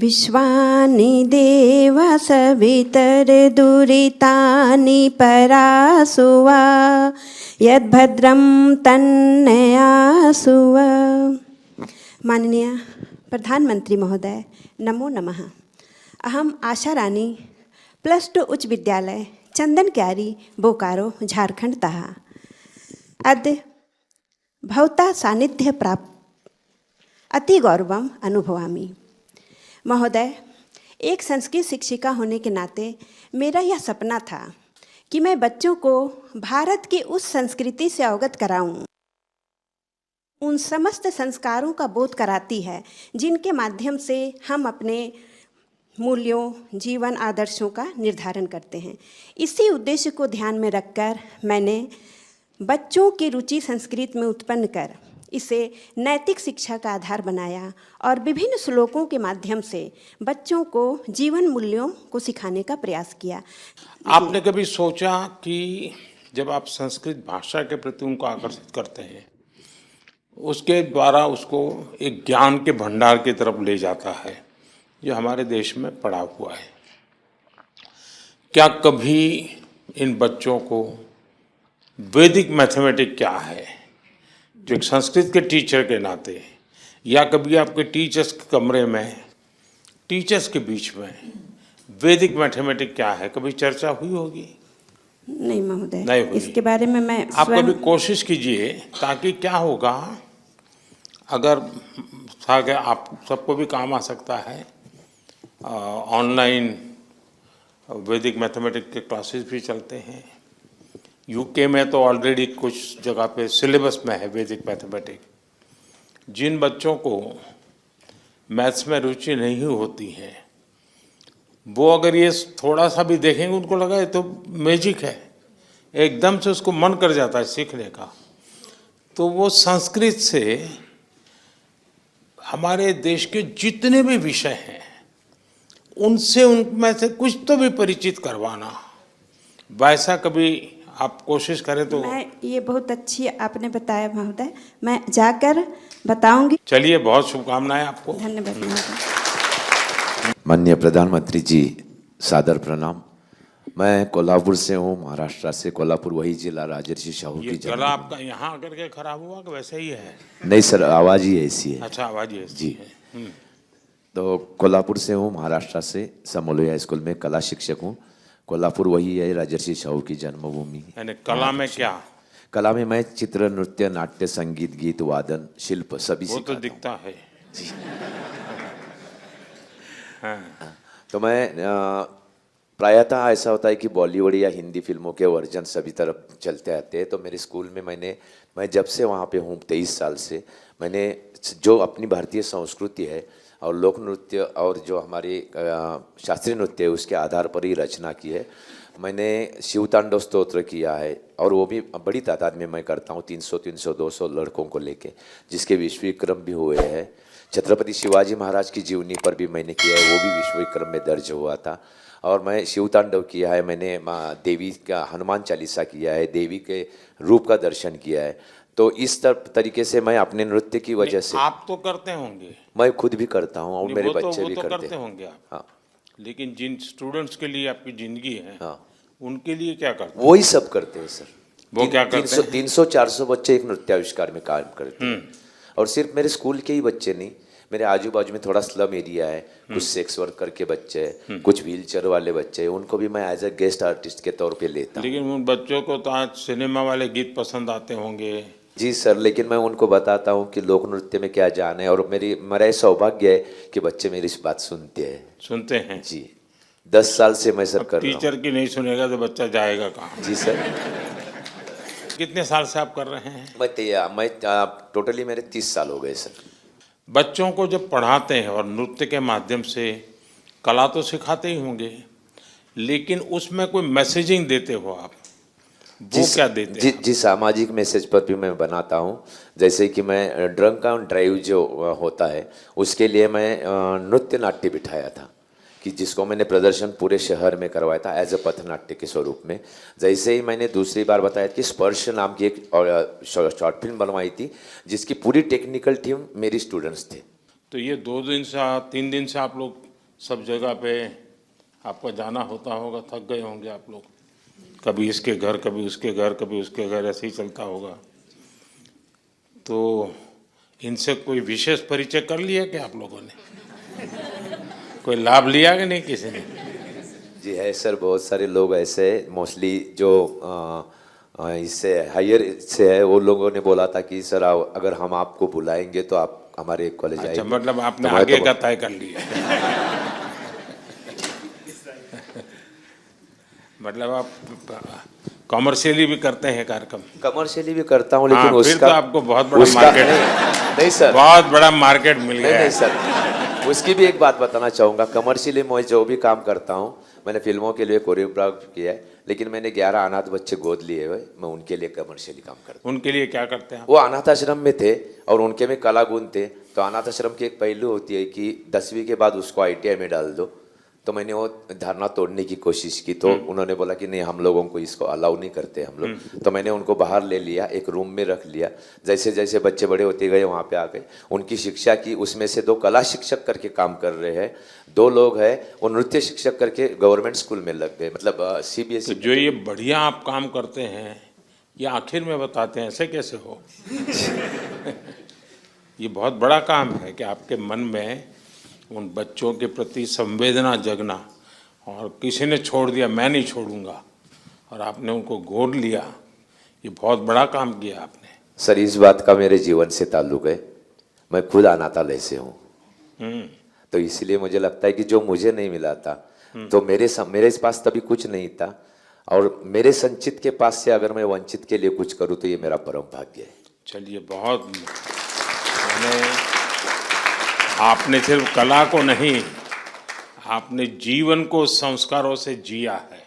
विश्वानि देव सवितर्दुरितानि परासुवा यद्भद्रं तन्नयासुवा। माननीय प्रधानमंत्री महोदय, नमो नमः। अहम आशा रानी, +2 उच्च विद्यालय चंदन क्यारी, बोकारो, झारखंडतः अद्य भवता सान्निध्य प्राप्त अति गौरवम अनुभवामि। महोदय, एक संस्कृत शिक्षिका होने के नाते मेरा यह सपना था कि मैं बच्चों को भारत की उस संस्कृति से अवगत कराऊं, उन समस्त संस्कारों का बोध कराती है जिनके माध्यम से हम अपने मूल्यों, जीवन आदर्शों का निर्धारण करते हैं। इसी उद्देश्य को ध्यान में रखकर मैंने बच्चों की रुचि संस्कृत में उत्पन्न कर इसे नैतिक शिक्षा का आधार बनाया और विभिन्न श्लोकों के माध्यम से बच्चों को जीवन मूल्यों को सिखाने का प्रयास किया। आपने कभी सोचा कि जब आप संस्कृत भाषा के प्रति उनको आकर्षित करते हैं, उसके द्वारा उसको एक ज्ञान के भंडार की तरफ ले जाता है जो हमारे देश में पड़ा हुआ है, क्या कभी इन बच्चों को वैदिक मैथमेटिक्स क्या है, जो एक संस्कृत के टीचर के नाते, या कभी आपके टीचर्स के कमरे में, टीचर्स के बीच में वैदिक मैथमेटिक्स क्या है, कभी चर्चा हुई होगी? नहीं महोदय, नहीं हुई। इसके बारे में मैं आप कभी कोशिश कीजिए, ताकि क्या होगा, अगर आप सबको भी काम आ सकता है। ऑनलाइन वैदिक मैथमेटिक्स के क्लासेस भी चलते हैं। यूके में तो ऑलरेडी कुछ जगह पे सिलेबस में है वैदिक मैथमेटिक्स। जिन बच्चों को मैथ्स में रुचि नहीं होती है, वो अगर ये थोड़ा सा भी देखेंगे, उनको लगा ये तो मैजिक है, एकदम से उसको मन कर जाता है सीखने का। तो वो संस्कृत से हमारे देश के जितने भी विषय हैं, उनसे उनमें से कुछ तो भी परिचित करवाना, वैसा कभी आप कोशिश करें तो। मैं ये बहुत अच्छी आपने बताया महोदय, मैं जाकर बताऊंगी। चलिए, बहुत शुभकामनाएं आपको। धन्यवाद महोदय। माननीय प्रधानमंत्री जी, सादर प्रणाम। मैं कोल्हापुर से हूँ, महाराष्ट्र से। कोल्हापुर वही जिला राजर्षि शाहू की जन्म। गला आपका यहाँ आकर के खराब हुआ कि वैसे ही है? नहीं सर, आवाज़ ही ऐसी है। अच्छा, आवाज़ ही ऐसी जी है। तो कोल्हापुर से हूँ, महाराष्ट्र से। समोलिया स्कूल में कला शिक्षक हूँ। कोल्हापुर वही है राजर्षि शाहू की जन्मभूमि। यानी कला में क्या? कला में मैं चित्र, नृत्य, नाट्य, संगीत, गीत, वादन, शिल्प सभी वो तो दिखता है। जी। हाँ। तो मैं प्रायतः ऐसा होता है कि बॉलीवुड या हिंदी फिल्मों के वर्जन सभी तरफ चलते आते हैं। तो मेरे स्कूल में मैं जब से वहाँ पे हूँ 23 साल से, मैंने जो अपनी भारतीय संस्कृति है और लोक नृत्य और जो हमारी शास्त्रीय नृत्य है, उसके आधार पर ही रचना की है। मैंने शिवतांडव स्तोत्र किया है, और वो भी बड़ी तादाद में मैं करता हूँ, 300, 200 लड़कों को लेके, जिसके विश्व विक्रम भी हुए हैं। छत्रपति शिवाजी महाराज की जीवनी पर भी मैंने किया है, वो भी विश्व विक्रम में दर्ज हुआ था। और मैं शिवतांडव किया है, मैंने देवी का हनुमान चालीसा किया है, देवी के रूप का दर्शन किया है। तो इस तरीके से मैं अपने नृत्य की वजह से। आप तो करते होंगे? मैं खुद भी करता हूँ और मेरे बच्चे भी करते होंगे आप। हाँ। लेकिन जिन स्टूडेंट्स के लिए आपकी जिंदगी है, हाँ, उनके लिए क्या करते हैं? वही सब करते हैं सर। वो क्या करते हैं? 300-400 बच्चे एक नृत्याविष्कार में काम करते हैं। और सिर्फ मेरे स्कूल के ही बच्चे नहीं, मेरे आजू बाजू में थोड़ा स्लम एरिया है, कुछ सेक्स वर्कर के बच्चे हैं, कुछ व्हीलचेयर वाले बच्चे हैं, उनको भी मैं एज ए गेस्ट आर्टिस्ट के तौर पे लेता हूँ। लेकिन उन बच्चों को तो आज सिनेमा वाले गीत पसंद आते होंगे। जी सर, लेकिन मैं उनको बताता हूँ कि लोक नृत्य में क्या जान है, और मेरा ये सौभाग्य है कि बच्चे मेरी इस बात सुनते हैं। जी, 10 साल से मैं सर कर रहा हूँ। टीचर की नहीं सुनेगा तो बच्चा जाएगा कहाँ? जी सर। कितने साल से आप कर रहे हैं? मैं टोटली मेरे 30 साल हो गए सर। बच्चों को जब पढ़ाते हैं और नृत्य के माध्यम से कला तो सिखाते ही होंगे, लेकिन उसमें कोई मैसेजिंग देते हो आप, वो क्या देते हैं? जी, सामाजिक मैसेज पर भी मैं बनाता हूँ। जैसे कि मैं ड्रंक ऑन ड्राइव जो होता है, उसके लिए मैं नृत्य नाट्य बिठाया था, कि जिसको मैंने प्रदर्शन पूरे शहर में करवाया था एज अ पथनाट्य के स्वरूप में। जैसे ही मैंने दूसरी बार बताया कि स्पर्श नाम की एक शॉर्ट फिल्म बनवाई थी, जिसकी पूरी टेक्निकल टीम मेरी स्टूडेंट्स थे। तो ये 2 दिन से 3 दिन से आप लोग सब जगह पे आपको जाना होता होगा, थक गए होंगे आप लोग, कभी इसके घर कभी उसके घर कभी उसके घर, ऐसे ही चलता होगा। तो इनसे कोई विशेष परिचय कर लिया क्या आप लोगों ने? कोई लाभ लिया कि नहीं किसी ने? जी है सर, बहुत सारे लोग ऐसे मोस्टली जो इससे हायर से है, वो लोगों ने बोला था कि सर अगर हम आपको बुलाएंगे तो आप हमारे कॉलेज आएंगे। अच्छा, मतलब आपने आगे का तय कर लिया। मतलब आप कॉमर्शियली भी करते हैं कार्यक्रम? कमर्शियली भी करता हूँ, लेकिन फिर उसका तो आपको बहुत बड़ा मार्केट नहीं सर, बहुत बड़ा मार्केट मिल गया नहीं है। सर, उसकी भी एक बात बताना चाहूँगा। कमर्शियली मैं जो भी काम करता हूँ, मैंने फिल्मों के लिए कोरियोग्राफ किया है, लेकिन मैंने 11 अनाथ बच्चे गोद लिए हुए, मैं उनके लिए कमर्शियली काम करता हूँ। उनके लिए क्या करते हैं आप? वो अनाथ आश्रम में थे और उनके में कला गुण थे, तो अनाथ आश्रम की एक पहलू होती है कि 10वीं के बाद उसको ITI में डाल दो। तो मैंने वो धारणा तोड़ने की कोशिश की, तो उन्होंने बोला कि नहीं, हम लोगों को इसको अलाउ नहीं करते हम लोग। तो मैंने उनको बाहर ले लिया, एक रूम में रख लिया। जैसे जैसे बच्चे बड़े होते गए वहाँ पे आ गए, उनकी शिक्षा की। उसमें से 2 कला शिक्षक करके काम कर रहे हैं, 2 लोग हैं वो नृत्य शिक्षक करके गवर्नमेंट स्कूल में लग गए, मतलब CBSE। तो जो ये बढ़िया आप काम करते हैं, ये आखिर में बताते हैं, ऐसे कैसे हो? ये बहुत बड़ा काम है कि आपके मन में उन बच्चों के प्रति संवेदना जगना, और किसी ने छोड़ दिया, मैं नहीं छोड़ूंगा, और आपने उनको गोद लिया। ये बहुत बड़ा काम किया आपने। सर, इस बात का मेरे जीवन से ताल्लुक है, मैं खुद अनाथालय से हूँ। तो इसलिए मुझे लगता है कि जो मुझे नहीं मिला था, तो मेरे पास तभी कुछ नहीं था, और मेरे संचित के पास से अगर मैं वंचित के लिए कुछ करूँ तो ये मेरा परम भाग्य है। चलिए, बहुत आपने सिर्फ कला को नहीं, आपने जीवन को संस्कारों से जिया है,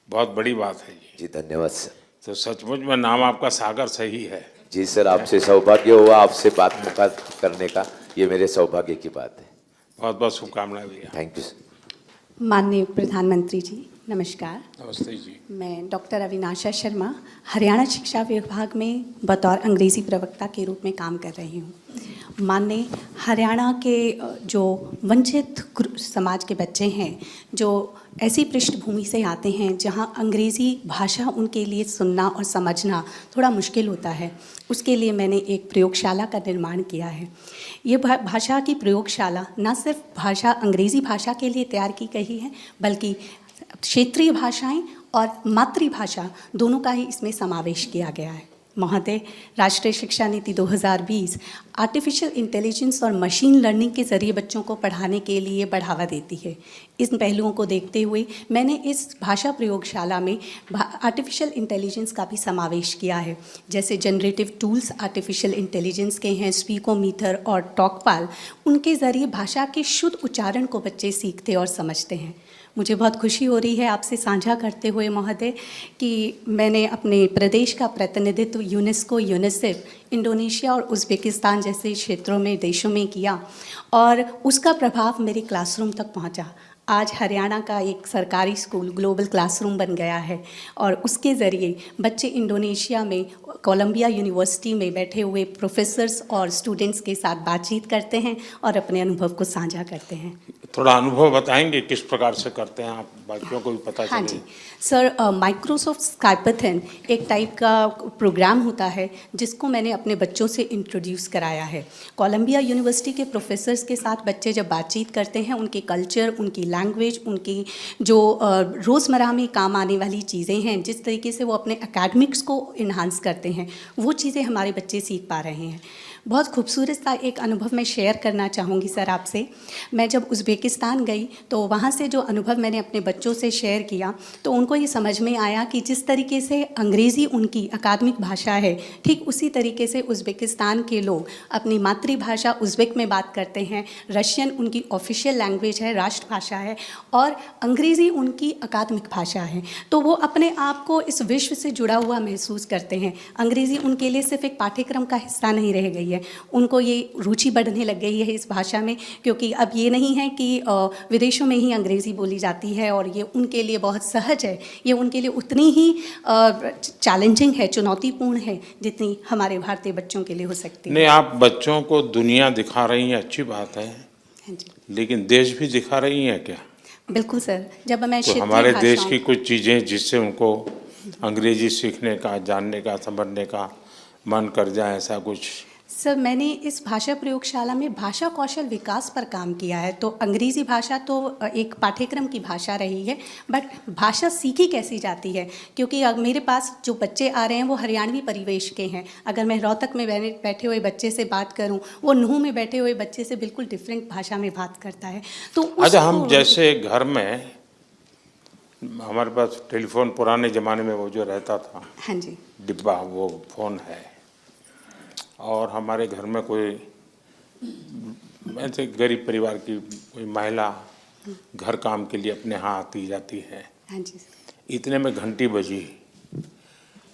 बहुत बड़ी बात है ये। जी धन्यवाद सर। तो सचमुच में नाम आपका सागर सही है। जी सर, आपसे सौभाग्य हुआ, आपसे बात करने का, ये मेरे सौभाग्य की बात है। बहुत बहुत शुभकामनाएं भैया। Thank you sir. माननीय प्रधानमंत्री जी, नमस्कार। नमस्ते जी। मैं डॉक्टर अविनाशा शर्मा हरियाणा शिक्षा विभाग में बतौर अंग्रेज़ी प्रवक्ता के रूप में काम कर रही हूँ। माननीय हरियाणा के जो वंचित समाज के बच्चे हैं, जो ऐसी पृष्ठभूमि से आते हैं जहाँ अंग्रेज़ी भाषा उनके लिए सुनना और समझना थोड़ा मुश्किल होता है, उसके लिए मैंने एक प्रयोगशाला का निर्माण किया है। ये भाषा की प्रयोगशाला न सिर्फ भाषा अंग्रेज़ी भाषा के लिए तैयार की गई है, बल्कि क्षेत्रीय भाषाएं और मातृभाषा दोनों का ही इसमें समावेश किया गया है। महोदय, राष्ट्रीय शिक्षा नीति 2020 आर्टिफिशियल इंटेलिजेंस और मशीन लर्निंग के ज़रिए बच्चों को पढ़ाने के लिए बढ़ावा देती है। इन पहलुओं को देखते हुए मैंने इस भाषा प्रयोगशाला में आर्टिफिशियल इंटेलिजेंस का भी समावेश किया है। जैसे जनरेटिव टूल्स आर्टिफिशियल इंटेलिजेंस के हैं, स्पीकोमीटर और टॉकपाल, उनके ज़रिए भाषा के शुद्ध उच्चारण को बच्चे सीखते और समझते हैं। मुझे बहुत खुशी हो रही है आपसे साझा करते हुए महोदय कि मैंने अपने प्रदेश का प्रतिनिधित्व यूनेस्को, यूनिसेफ, इंडोनेशिया और उज़्बेकिस्तान जैसे क्षेत्रों में, देशों में किया, और उसका प्रभाव मेरे क्लासरूम तक पहुंचा। आज हरियाणा का एक सरकारी स्कूल ग्लोबल क्लासरूम बन गया है, और उसके ज़रिए बच्चे इंडोनेशिया में कोलंबिया यूनिवर्सिटी में बैठे हुए प्रोफेसर्स और स्टूडेंट्स के साथ बातचीत करते हैं और अपने अनुभव को साझा करते हैं। थोड़ा अनुभव बताएंगे किस प्रकार से करते हैं आप, बाकियों को भी पता चले। हाँ जी सर, माइक्रोसॉफ्ट स्काइपाथन एक टाइप का प्रोग्राम होता है जिसको मैंने अपने बच्चों से इंट्रोड्यूस कराया है। कोलंबिया यूनिवर्सिटी के प्रोफेसर्स के साथ बच्चे जब बातचीत करते हैं, उनके कल्चर, उनकी लैंग्वेज, उनकी जो रोज़मर्रा में काम आने वाली चीज़ें हैं, जिस तरीके से वो अपने एकेडमिक्स को इन्हांस करते हैं, वो चीज़ें हमारे बच्चे सीख पा रहे हैं। बहुत खूबसूरत सा एक अनुभव मैं शेयर करना चाहूँगी सर आपसे। मैं जब उज़्बेकिस्तान गई तो वहाँ से जो अनुभव मैंने अपने बच्चों से शेयर किया, तो उनको ये समझ में आया कि जिस तरीके से अंग्रेज़ी उनकी अकादमिक भाषा है, ठीक उसी तरीके से उज़्बेकिस्तान के लोग अपनी मातृभाषा उज़्बेक में बात करते हैं, रशियन उनकी ऑफिशियल लैंग्वेज है, राष्ट्रभाषा है, और अंग्रेज़ी उनकी अकादमिक भाषा है। तो वो अपने आप को इस विश्व से जुड़ा हुआ महसूस करते हैं। अंग्रेज़ी उनके लिए सिर्फ एक पाठ्यक्रम का हिस्सा नहीं रह गई है, उनको ये रुचि बढ़ने लग गई है इस भाषा में, क्योंकि अब ये नहीं है कि विदेशों में ही अंग्रेज़ी बोली जाती है और ये उनके लिए बहुत सहज है। ये उनके लिए उतनी ही चैलेंजिंग है, चुनौतीपूर्ण है, जितनी हमारे भारतीय बच्चों के लिए हो सकती है। नहीं, आप बच्चों को दुनिया दिखा रही हैं, अच्छी बात है। हाँ जी, लेकिन देश भी दिखा रही हैं क्या? बिल्कुल सर। जब मैं तो क्षेत्रीय हमारे देश भाषाओं की कुछ चीज़ें जिससे उनको अंग्रेजी सीखने का, जानने का, समझने का मन कर जाए, ऐसा कुछ? सर, मैंने इस भाषा प्रयोगशाला में भाषा कौशल विकास पर काम किया है। तो अंग्रेज़ी भाषा तो एक पाठ्यक्रम की भाषा रही है, बट भाषा सीखी कैसी जाती है, क्योंकि अब मेरे पास जो बच्चे आ रहे हैं वो हरियाणवी परिवेश के हैं। अगर मैं रोहतक में बैठे हुए बच्चे से बात करूं, वो नूंह में बैठे हुए बच्चे से बिल्कुल डिफरेंट भाषा में बात करता है। तो अच्छा, हम उसको जैसे घर में हमारे पास टेलीफोन पुराने ज़माने में वो जो रहता था, हाँ जी, डिब्बा, वो फ़ोन है, और हमारे घर में कोई ऐसे गरीब परिवार की कोई महिला घर काम के लिए अपने यहाँ आती जाती है, हाँ जी सर। इतने में घंटी बजी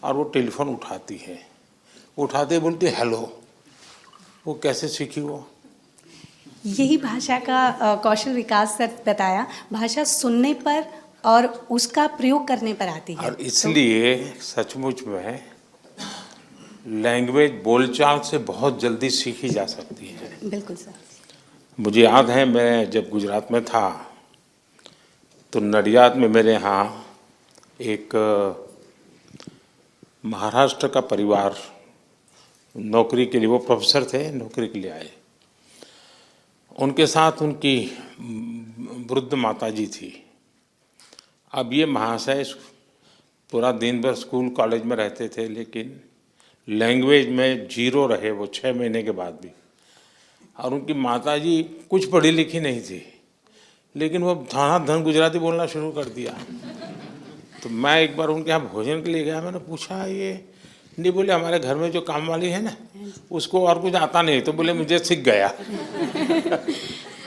और वो टेलीफोन उठाती है, उठाते ही बोलती है हेलो। वो कैसे सीखी वो? यही भाषा का कौशल विकास सर बताया, भाषा सुनने पर और उसका प्रयोग करने पर आती है। और इसलिए सचमुच में लैंग्वेज बोलचाल से बहुत जल्दी सीखी जा सकती है। तो बिल्कुल सर। मुझे याद है, मैं जब गुजरात में था तो नडियाद में मेरे यहाँ एक महाराष्ट्र का परिवार नौकरी के लिए, वो प्रोफेसर थे, नौकरी के लिए आए। उनके साथ उनकी वृद्ध माताजी थी। अब ये महाशय पूरा दिन भर स्कूल कॉलेज में रहते थे, लेकिन लैंग्वेज में जीरो रहे वो 6 महीने के बाद भी। और उनकी माताजी कुछ पढ़ी लिखी नहीं थी, लेकिन वो धनाधन गुजराती बोलना शुरू कर दिया। तो मैं एक बार उनके यहाँ भोजन के लिए गया, मैंने पूछा ये नहीं, बोले हमारे घर में जो काम वाली है ना उसको और कुछ आता नहीं, तो बोले मुझे सीख गया।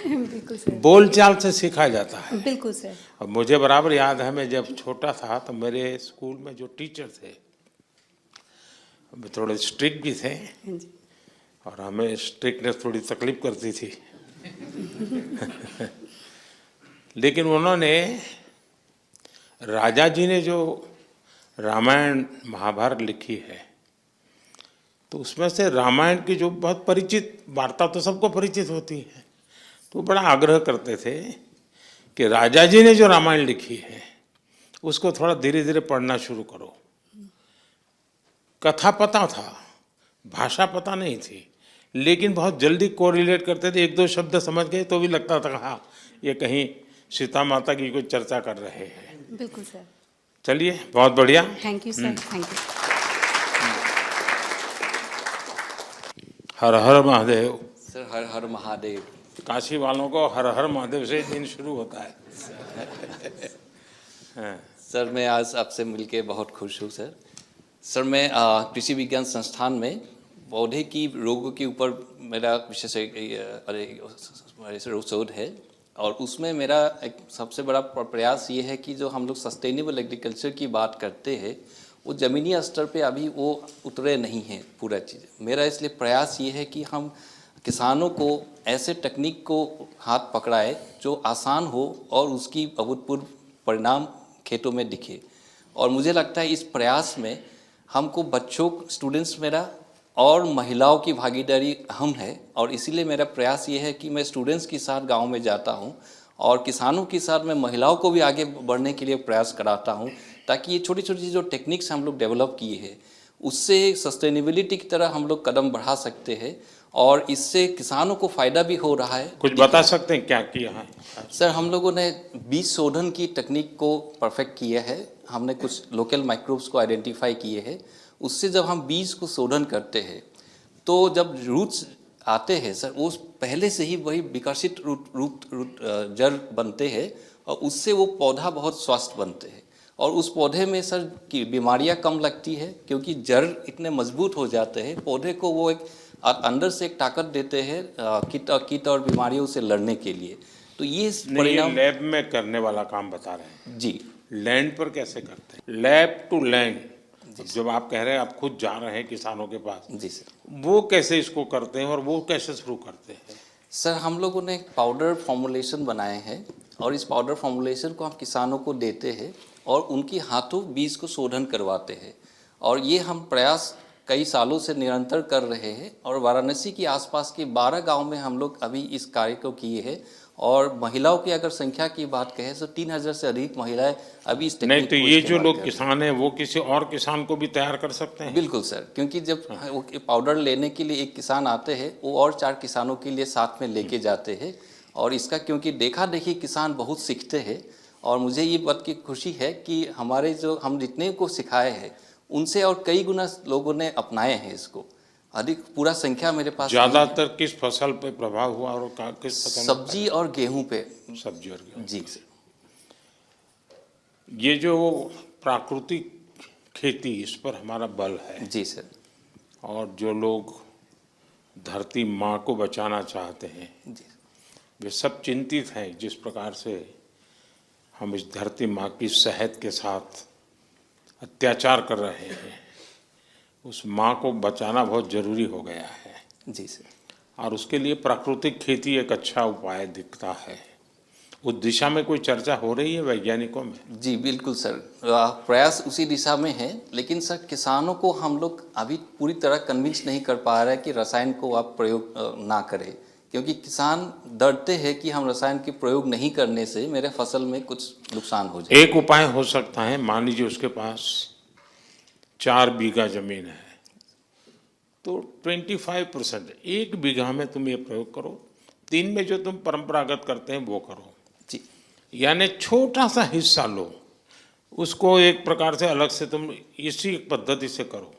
बिल्कुल सर। बोलचाल से सीखा जाता है। बिल्कुल सर। अब मुझे बराबर याद है, मैं जब छोटा था तो मेरे स्कूल में जो टीचर थे थोड़े स्ट्रिक्ट भी थे, हाँ जी, और हमें स्ट्रिक्टनेस थोड़ी तकलीफ करती थी। लेकिन उन्होंने, राजा जी ने जो रामायण महाभारत लिखी है, तो उसमें से रामायण की जो बहुत परिचित वार्ता तो सबको परिचित होती है, तो बड़ा आग्रह करते थे कि राजा जी ने जो रामायण लिखी है उसको थोड़ा धीरे धीरे पढ़ना शुरू करो। कथा पता था, भाषा पता नहीं थी, लेकिन बहुत जल्दी कोरिलेट करते थे। एक दो शब्द समझ गए तो भी लगता था हाँ ये कहीं सीता माता की कोई चर्चा कर रहे हैं। बिल्कुल सर। चलिए, बहुत बढ़िया। Thank you sir, thank you. Har Har Mahadev. Sir Har Har Mahadev. Kashi वालों को हर हर महादेव से दिन शुरू होता है। हाँ। सर मैं आज आपसे मिलके बहुत खुश हूँ सर। सर मैं कृषि विज्ञान संस्थान में पौधे की रोगों के ऊपर मेरा विशेष शोध है, और उसमें मेरा एक सबसे बड़ा प्रयास ये है कि जो हम लोग सस्टेनेबल एग्रीकल्चर की बात करते हैं वो ज़मीनी स्तर पे अभी वो उतरे नहीं हैं पूरा चीज़। मेरा इसलिए प्रयास ये है कि हम किसानों को ऐसे टेक्निक को हाथ पकड़ाए जो आसान हो और उसकी अभूतपूर्व परिणाम खेतों में दिखे। और मुझे लगता है इस प्रयास में हमको बच्चों, स्टूडेंट्स मेरा और महिलाओं की भागीदारी अहम है, और इसीलिए मेरा प्रयास ये है कि मैं स्टूडेंट्स के साथ गांव में जाता हूं और किसानों के साथ मैं महिलाओं को भी आगे बढ़ने के लिए प्रयास कराता हूं, ताकि ये छोटी छोटी जो टेक्निक्स हम लोग डेवलप किए हैं उससे सस्टेनेबिलिटी की तरह हम लोग कदम बढ़ा सकते हैं, और इससे किसानों को फ़ायदा भी हो रहा है। कुछ बता सकते हैं क्या किया है? सर हम लोगों ने बीज शोधन की टेक्निक को परफेक्ट किया है। हमने कुछ लोकल माइक्रोब्स को आइडेंटिफाई किए हैं। उससे जब हम बीज को शोधन करते हैं तो जब रूट्स आते हैं सर, वो पहले से ही वही विकसित रूट जड़ बनते हैं, और उससे वो पौधा बहुत स्वस्थ बनते हैं, और उस पौधे में सर की बीमारियां कम लगती है, क्योंकि जड़ इतने मजबूत हो जाते हैं पौधे को, वो एक अंदर से एक ताकत देते हैं कीट और बीमारियों से लड़ने के लिए। तो ये परिणाम लैब में करने वाला काम बता रहे हैं जी। लैंड पर कैसे करते हैं? लैब टू लैंड, जब आप कह रहे हैं आप खुद जा रहे हैं किसानों के पास, जी सर। वो कैसे इसको करते हैं और वो कैसे शुरू करते हैं? सर हम लोगों ने एक पाउडर फॉर्मुलेशन बनाए हैं, और इस पाउडर फॉर्मुलेशन को हम किसानों को देते हैं और उनके हाथों बीज को शोधन करवाते हैं। और ये हम प्रयास कई सालों से निरंतर कर रहे हैं और वाराणसी के आसपास के 12 गांव में हम लोग अभी इस कार्य को किए हैं। और महिलाओं की अगर संख्या की बात कहें तो 3000 से अधिक महिलाएं अभी इस नहीं टेक्निक तो को ये जो इस्तेमाल लोग कर रही हैं। किसान हैं वो किसी और किसान को भी तैयार कर सकते हैं? बिल्कुल सर, क्योंकि जब वो पाउडर लेने के लिए एक किसान आते हैं, वो और 4 किसानों के लिए साथ में लेके जाते हैं। और इसका क्योंकि देखा देखी किसान बहुत सीखते हैं और मुझे ये बात की खुशी है कि हमारे जो हम जितने को सिखाए हैं उनसे और कई गुना लोगों ने अपनाए हैं इसको। अधिक पूरा संख्या मेरे पास नहीं है। ज्यादातर किस फसल पे प्रभाव हुआ और किस फसल में? सब्जी और गेहूं पे। सब्जी और गेहूं। जी सर। ये जो प्राकृतिक खेती, इस पर हमारा बल है। जी सर। और जो लोग धरती माँ को बचाना चाहते हैं जी वे सब चिंतित हैं जिस प्रकार से हम इस धरती माँ की सेहत के साथ अत्याचार कर रहे हैं। उस माँ को बचाना बहुत जरूरी हो गया है जी सर। और उसके लिए प्राकृतिक खेती एक अच्छा उपाय दिखता है। उस दिशा में कोई चर्चा हो रही है वैज्ञानिकों में? जी बिल्कुल सर, प्रयास उसी दिशा में है। लेकिन सर किसानों को हम लोग अभी पूरी तरह कन्विंस नहीं कर पा रहे हैं कि रसायन को आप प्रयोग ना करें, क्योंकि किसान डरते हैं कि हम रसायन के प्रयोग नहीं करने से मेरे फसल में कुछ नुकसान हो जाए। एक उपाय हो सकता है, मान लीजिए उसके पास 4 बीघा जमीन है तो 25% 1 बीघा में तुम ये प्रयोग करो, 3 में जो तुम परंपरागत करते हैं वो करो। जी यानी छोटा सा हिस्सा लो, उसको एक प्रकार से अलग से तुम इसी पद्धति से करो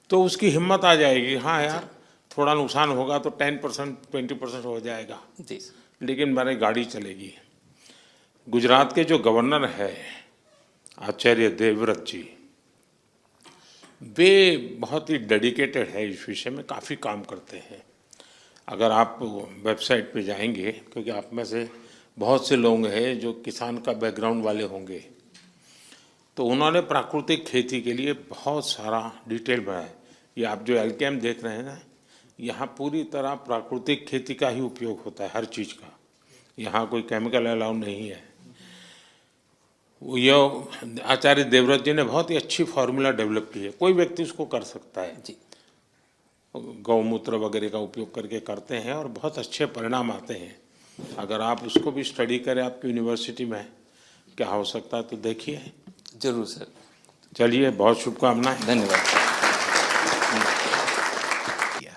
तो उसकी हिम्मत आ जाएगी। हाँ यार, थोड़ा नुकसान होगा तो 10% 20% हो जाएगा, जी सर। लेकिन मेरी गाड़ी चलेगी। गुजरात के जो गवर्नर है आचार्य देवव्रत जी, वे बहुत ही डेडिकेटेड है इस विषय में, काफ़ी काम करते हैं। अगर आप वेबसाइट पे जाएंगे, क्योंकि आप में से बहुत से लोग हैं जो किसान का बैकग्राउंड वाले होंगे, तो उन्होंने प्राकृतिक खेती के लिए बहुत सारा डिटेल बनाया। ये आप जो एलकेएम देख रहे हैं ना, यहाँ पूरी तरह प्राकृतिक खेती का ही उपयोग होता है हर चीज़ का। यहाँ कोई केमिकल अलाउ नहीं है। ये आचार्य देवव्रत जी ने बहुत ही अच्छी फार्मूला डेवलप की है, कोई व्यक्ति उसको कर सकता है। जी गौमूत्र वगैरह का उपयोग करके करते हैं और बहुत अच्छे परिणाम आते हैं। अगर आप उसको भी स्टडी करें आपकी यूनिवर्सिटी में क्या हो सकता है तो देखिए। जरूर सर। चलिए, बहुत शुभकामनाएं। धन्यवाद।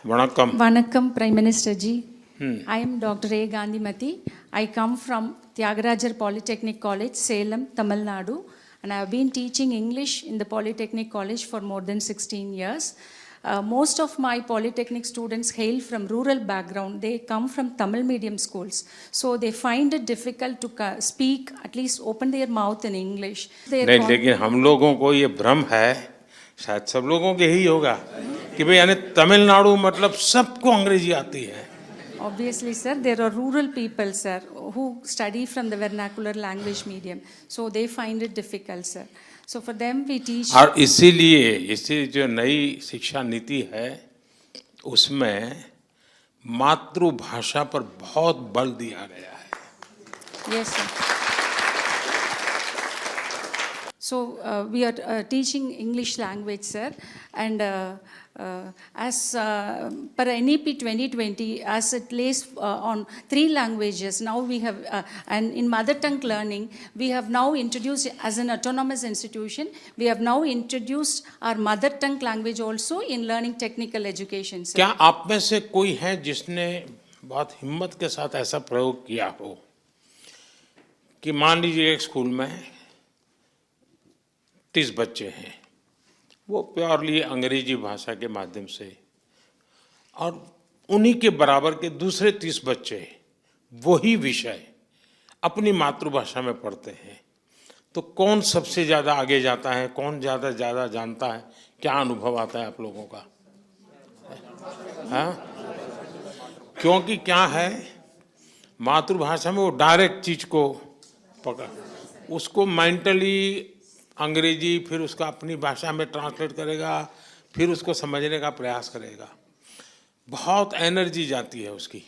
वणक्कम। Vanakkam, Prime Minister ji. I am Dr. A. Gandhimati. I come from Tyagarajar Polytechnic College, Salem, Tamil Nadu, and I have been teaching English in the Polytechnic College for more than 16 years. Most of my Polytechnic students hail from rural background. They come from Tamil medium schools. So they find it difficult to speak, at least open their mouth in English. नहीं, लेकिन हम लोगों को ये भ्रम है, शायद सब लोगों के ही होगा, कि भाई यानी तमिलनाडु मतलब सबको अंग्रेजी आती है। Obviously, sir, there are rural people, sir, who study from the vernacular language medium. So they find it difficult, sir. So for them, we teach. और इसीलिए इसी जो नई शिक्षा नीति है उसमें मातृभाषा पर बहुत बल दिया गया है। Yes, sir. So we are teaching English language, sir, and as per NEP 2020, as it lays on 3 languages, now we have, and in mother tongue learning, we have now introduced as an autonomous institution, we have now introduced our mother tongue language also in learning technical education, sir. क्या आप में से कोई है जिसने बहुत हिम्मत के साथ ऐसा प्रयोग किया हो कि मान लीजिए एक स्कूल में 30 बच्चे हैं, वो प्योरली अंग्रेजी भाषा के माध्यम से, और उन्हीं के बराबर के दूसरे 30 बच्चे वही विषय अपनी मातृभाषा में पढ़ते हैं, तो कौन सबसे ज़्यादा आगे जाता है, कौन ज़्यादा जानता है? क्या अनुभव आता है आप लोगों का? हाँ, क्योंकि क्या है, मातृभाषा में वो डायरेक्ट चीज को पकड़, उसको मेंटली अंग्रेजी, फिर उसका अपनी भाषा में ट्रांसलेट करेगा, फिर उसको समझने का प्रयास करेगा, बहुत एनर्जी जाती है उसकी।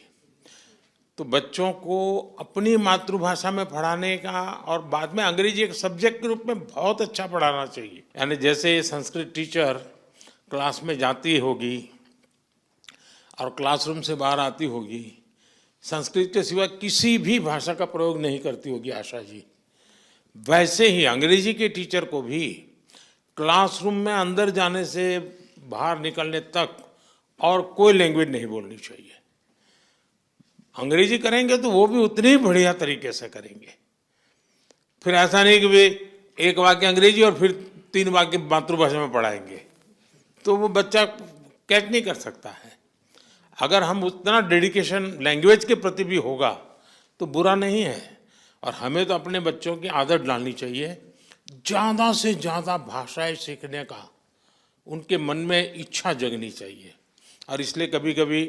तो बच्चों को अपनी मातृभाषा में पढ़ाने का और बाद में अंग्रेजी एक सब्जेक्ट के रूप में बहुत अच्छा पढ़ाना चाहिए। यानी जैसे संस्कृत टीचर क्लास में जाती होगी और क्लासरूम से बाहर आती होगी, संस्कृत के सिवा किसी भी भाषा का प्रयोग नहीं करती होगी आशा जी, वैसे ही अंग्रेजी के टीचर को भी क्लासरूम में अंदर जाने से बाहर निकलने तक और कोई लैंग्वेज नहीं बोलनी चाहिए। अंग्रेजी करेंगे तो वो भी उतनी ही बढ़िया तरीके से करेंगे। फिर ऐसा नहीं कि वे एक वाक्य अंग्रेजी और फिर 3 वाक्य मातृभाषा में पढ़ाएंगे, तो वो बच्चा कैच नहीं कर सकता है। अगर हम उतना डेडिकेशन लैंग्वेज के प्रति भी होगा तो बुरा नहीं है। और हमें तो अपने बच्चों की आदत डालनी चाहिए ज़्यादा से ज़्यादा भाषाएं सीखने का, उनके मन में इच्छा जगनी चाहिए। और इसलिए कभी कभी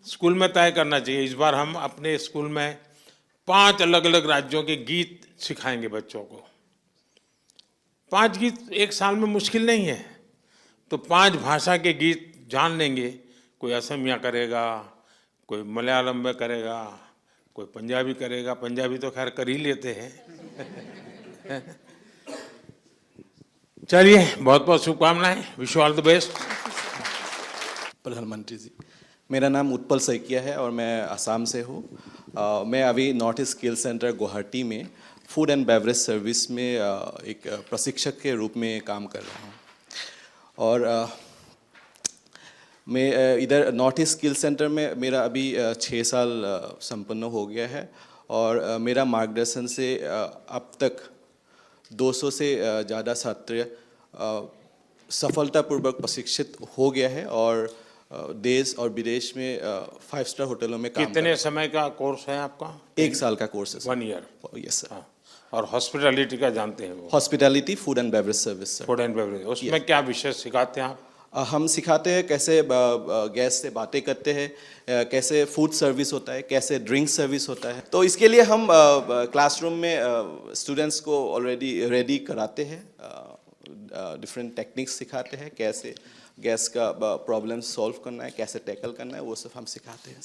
स्कूल में तय करना चाहिए, इस बार हम अपने स्कूल में 5 अलग अलग राज्यों के गीत सिखाएंगे बच्चों को। 5 गीत एक साल में मुश्किल नहीं है, तो 5 भाषा के गीत जान लेंगे। कोई असमिया करेगा, कोई मलयालम में करेगा, कोई पंजाबी करेगा। पंजाबी तो खैर कर ही लेते हैं। चलिए, बहुत बहुत शुभकामनाएं, wish you all the best. प्रधानमंत्री जी, मेरा नाम उत्पल सैकिया है और मैं असम से हूँ। मैं अभी north east skill centre Guwahati में फूड एंड बेवरेज सर्विस में एक प्रशिक्षक के रूप में काम कर रहा हूँ। और मैं इधर नॉर्थ ईस्ट स्किल सेंटर में मेरा अभी 6 साल संपन्न हो गया है और मेरा मार्गदर्शन से अब तक 200 से ज़्यादा छात्र सफलतापूर्वक प्रशिक्षित हो गया है और देश और विदेश में 5 स्टार होटलों में काम। कितने समय का कोर्स है आपका? 1 साल का कोर्स है। 1 ईयर? Yes sir. और हॉस्पिटैलिटी का जानते हैं वो? Hospitality, food and beverage service sir. Food and beverage, उसमें क्या विषय सिखाते हैं आप? हम सिखाते हैं कैसे गैस से बातें करते हैं, कैसे फूड सर्विस होता है, कैसे ड्रिंक सर्विस होता है। तो इसके लिए हम क्लासरूम में स्टूडेंट्स को ऑलरेडी रेडी कराते हैं, डिफरेंट टेक्निक्स सिखाते हैं, कैसे गैस का प्रॉब्लम सॉल्व करना है, कैसे टैकल करना है, वो सब हम सिखाते हैं।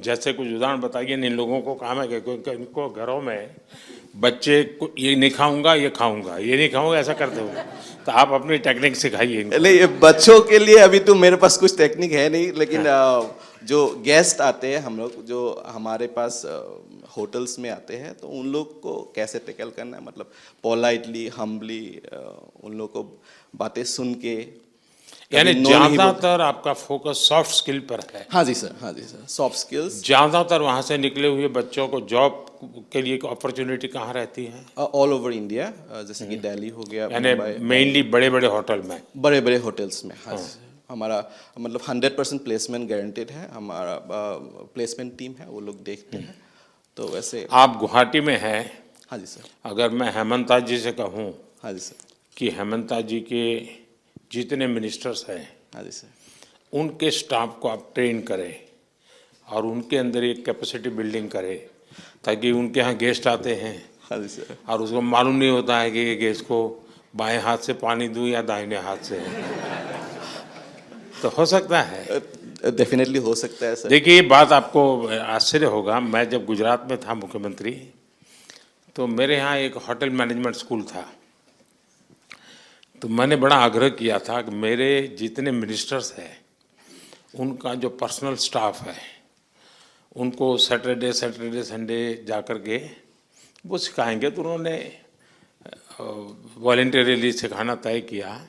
जैसे कुछ उदाहरण बताइए। इन लोगों को काम है कि इनको घरों में बच्चे ये नहीं खाऊंगा, ये खाऊंगा, ये नहीं खाऊंगा, ऐसा करते हो, तो आप अपनी टेक्निक सिखाइए इनको। नहीं, बच्चों के लिए अभी तो मेरे पास कुछ टेक्निक है नहीं, लेकिन जो गेस्ट आते हैं, हम लोग जो हमारे पास होटल्स में आते हैं, तो उन लोग को कैसे टैकल करना है, मतलब पोलाइटली, हम्बली उन लोग को बातें सुन के। यानी ज्यादातर आपका फोकस सॉफ्ट स्किल पर है? हाँ जी सर, हाँ जी सर, सॉफ्ट स्किल्स। ज्यादातर वहाँ से निकले हुए बच्चों को जॉब के लिए अपॉर्चुनिटी कहाँ रहती है? ऑल ओवर इंडिया, जैसे कि दिल्ली हो गया, यानी मेनली बड़े बड़े होटल में? बड़े बड़े होटल्स में, हाँ जी। हमारा मतलब 100% प्लेसमेंट गारंटेड है। हमारा प्लेसमेंट टीम है, वो लोग देखते हैं। तो वैसे आप गुवाहाटी में हैं? हाँ जी सर। अगर मैं हेमंता जी से कहूँ हाँ जी सर कि हेमंता जी के जितने मिनिस्टर्स हैं, हाँ जी सर, उनके स्टाफ को आप ट्रेन करें और उनके अंदर एक कैपेसिटी बिल्डिंग करें, ताकि उनके यहाँ गेस्ट आते हैं, हाँ जी सर, और उसको मालूम नहीं होता है कि ये गेस्ट को बाएं हाथ से पानी दूं या दाहिने हाथ से, तो हो सकता है। डेफिनेटली हो सकता है सर। देखिए, ये बात आपको आश्चर्य होगा, मैं जब गुजरात में था मुख्यमंत्री, तो मेरे यहाँ एक होटल मैनेजमेंट स्कूल था। तो मैंने बड़ा आग्रह किया था कि मेरे जितने मिनिस्टर्स हैं, उनका जो पर्सनल स्टाफ है, उनको सैटरडे संडे जा कर के वो सिखाएंगे। तो उन्होंने वॉलंटियरली सिखाना तय किया।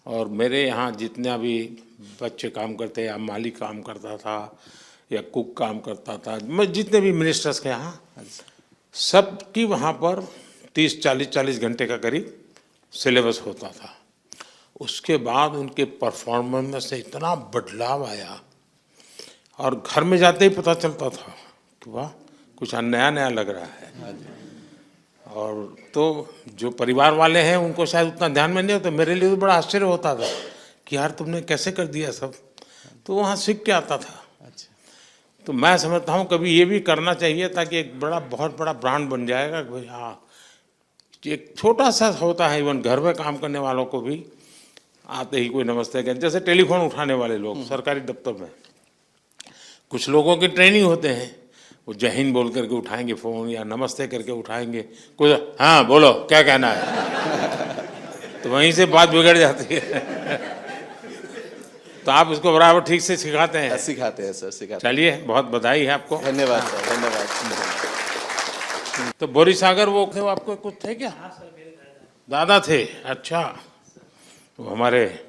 और मेरे यहाँ जितने भी बच्चे काम करते हैं, या माली काम करता था या कुक काम करता था, मैं जितने भी मिनिस्टर्स के यहाँ, सबकी वहाँ पर 30-40 घंटे का करीब सिलेबस होता था। उसके बाद उनके परफॉर्मेंस में से इतना बदलाव आया, और घर में जाते ही पता चलता था कि वाह, कुछ नया नया लग रहा है। और तो जो परिवार वाले हैं उनको शायद उतना ध्यान में नहीं होता, मेरे लिए तो बड़ा आश्चर्य होता था कि यार तुमने कैसे कर दिया सब, तो वहाँ सीख के आता था। तो मैं समझता हूँ कभी ये भी करना चाहिए, ताकि एक बहुत बड़ा ब्रांड बन जाएगा कि भाई हाँ, एक छोटा सा होता है, इवन घर में काम करने वालों को भी आते ही कोई नमस्ते कहें। जैसे टेलीफोन उठाने वाले लोग सरकारी दफ्तर में, कुछ लोगों की ट्रेनिंग होते हैं, वो जय हिंद बोल करके उठाएंगे फ़ोन, या नमस्ते करके उठाएंगे, कुछ हाँ बोलो क्या कहना है, तो वहीं से बात बिगड़ जाती है। तो आप उसको बराबर ठीक से सिखाते हैं? सिखाते हैं सर, सिखाते चलिए, बहुत बधाई है आपको। हैं। धन्यवाद सर, धन्यवाद। तो बोरीसागर वो थे, वो आपको कुछ थे क्या? दादा थे, अच्छा। तो हमारे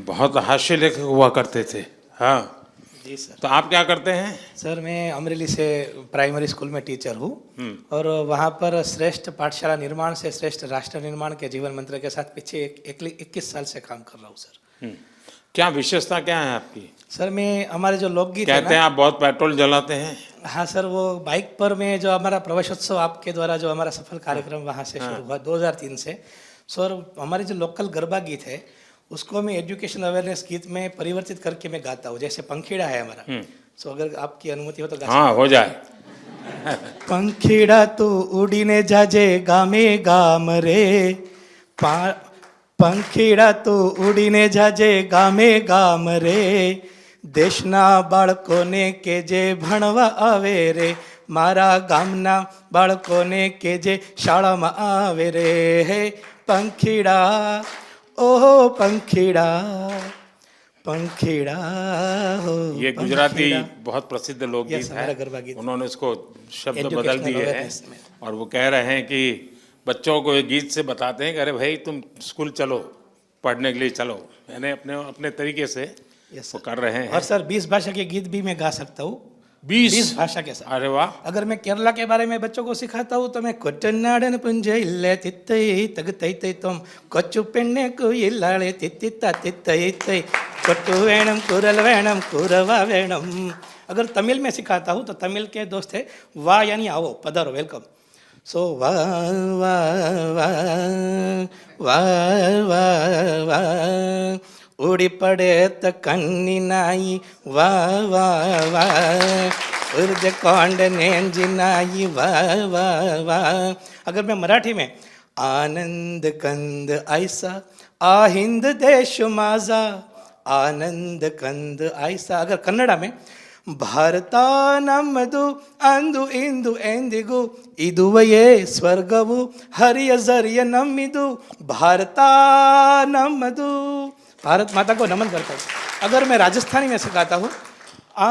बहुत हास्य लेखक हुआ करते थे। हाँ जी सर। तो आप क्या करते हैं? सर मैं अमरेली से प्राइमरी स्कूल में टीचर हूँ और वहाँ पर श्रेष्ठ पाठशाला निर्माण से श्रेष्ठ राष्ट्र निर्माण के जीवन मंत्र के साथ पीछे 21 साल से काम कर रहा हूँ सर। क्या विशेषता क्या है आपकी? सर मैं हमारे जो लोकगीत है कहते हैं ना, आप बहुत पेट्रोल जलाते हैं। हाँ सर, वो बाइक पर में जो हमारा प्रवेशोत्सव आपके द्वारा जो हमारा सफल कार्यक्रम वहाँ से शुरू हुआ 2003 से। सर हमारे जो लोकल गरबा गीत है उसको मैं एजुकेशन अवेयरनेस गीत में परिवर्तित करके मैं गाता हूँ, जैसे पंखीड़ा है हमारा। सो अगर आपकी अनुमति हो तो गा हाँ, हो जाए। पंखीड़ा तो उड़ीने जाजे गामे गाम रे, पंखीड़ा तो उड़ीने जाजे गामे गाम रे, देशना बाळकोने के जे भणवा आवे रे, मारा गामना बाळकोने के जे शाळामां आवे रे, हे पंखीड़ा ओहो पंखीड़ा, पंखीड़ा हो। ये गुजराती बहुत प्रसिद्ध लोकगीत Yes, है। हमारा गरबा गीत। उन्होंने इसको शब्द Educational बदल दिए हैं awareness में। और वो कह रहे हैं कि बच्चों को ये गीत से बताते हैं कि अरे भाई तुम स्कूल चलो, पढ़ने के लिए चलो, यानी अपने अपने तरीके से Yes, वो कर रहे हैं। और सर 20 भाषा के गीत भी मैं गा सकता हूँ। 20 भाषा के साथ। अरे वाह। अगर मैं केरला के बारे में बच्चों को सिखाता हूँ तो मैं कोट्टनाडन पुंज इल्ले तित्तई तग तई तई तुम कोच्चु पेन्ने को इल्लाले तित्तिता तित्तई तई कोट्टु वेणम कुरल वेणम कुरवा वेणम। अगर तमिल में सिखाता हूँ तो तमिल के दोस्त है वाह यानी आओ, पधारो, वेलकम। सो वाह वाह वाह वाह वाह वाह उड़ी पड़े त कन्नी नाई वाह वाह वाह उर्द कौंड नेंजी नाई वाह वाह वाह। अगर मैं मराठी में आनंद कंद ऐसा आहिंद देश माझा, आनंद कंद ऐसा। अगर कन्नड़ा में ಭಾರತ ನಮ್ಮದು ಅಂದು ಇಂದು ಎಂದಿಗೂ ಇದುವಯೇ ಸ್ವರ್ಗವು ಹರಿಯ ಜರಿಯ ನಮ್ಮಿದು ಭಾರತ ನಮ್ಮದು। भारत माता को नमन करता हूँ। अगर मैं राजस्थानी में सिखाता हूँ आ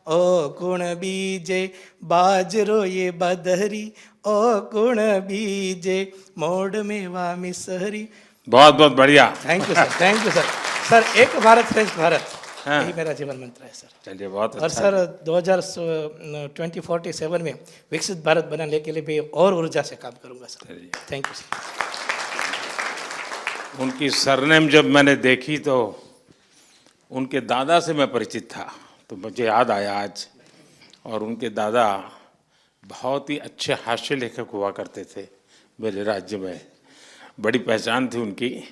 ओ कुण बीजे बाजरो ये बदहरी, ओ कुण बीजे मोड़ में वामी सहरी। बहुत बहुत बढ़िया। Thank you sir, thank you sir. Sir एक भारत श्रेष्ठ भारत, यही मेरा जीवन मंत्र है सर। चलिए, बहुत और अच्छा। सर 2047 में विकसित भारत बनाने के लिए भी और ऊर्जा से काम करूंगा सर। Thank you sir. उनकी सरनेम जब मैंने देखी तो उनके दादा से मैं परिचित था, तो मुझे याद आया आज। और उनके दादा बहुत ही अच्छे हास्य लेखक हुआ करते थे मेरे राज्य में, बड़ी पहचान थी उनकी।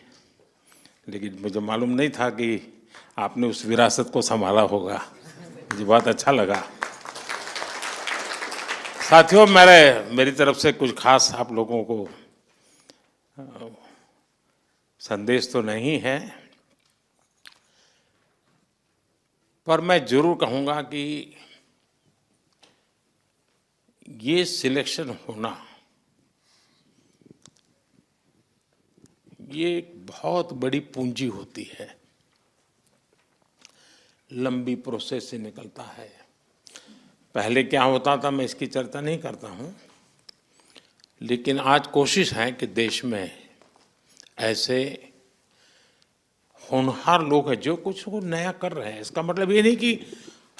लेकिन मुझे मालूम नहीं था कि आपने उस विरासत को संभाला होगा। मुझे बहुत अच्छा लगा। साथियों, मेरी तरफ से कुछ खास आप लोगों को संदेश तो नहीं है, पर मैं जरूर कहूँगा कि ये सिलेक्शन होना ये एक बहुत बड़ी पूंजी होती है, लंबी प्रोसेस से निकलता है। पहले क्या होता था मैं इसकी चर्चा नहीं करता हूँ, लेकिन आज कोशिश है कि देश में ऐसे होनहार लोग हैं जो कुछ को नया कर रहे हैं। इसका मतलब ये नहीं कि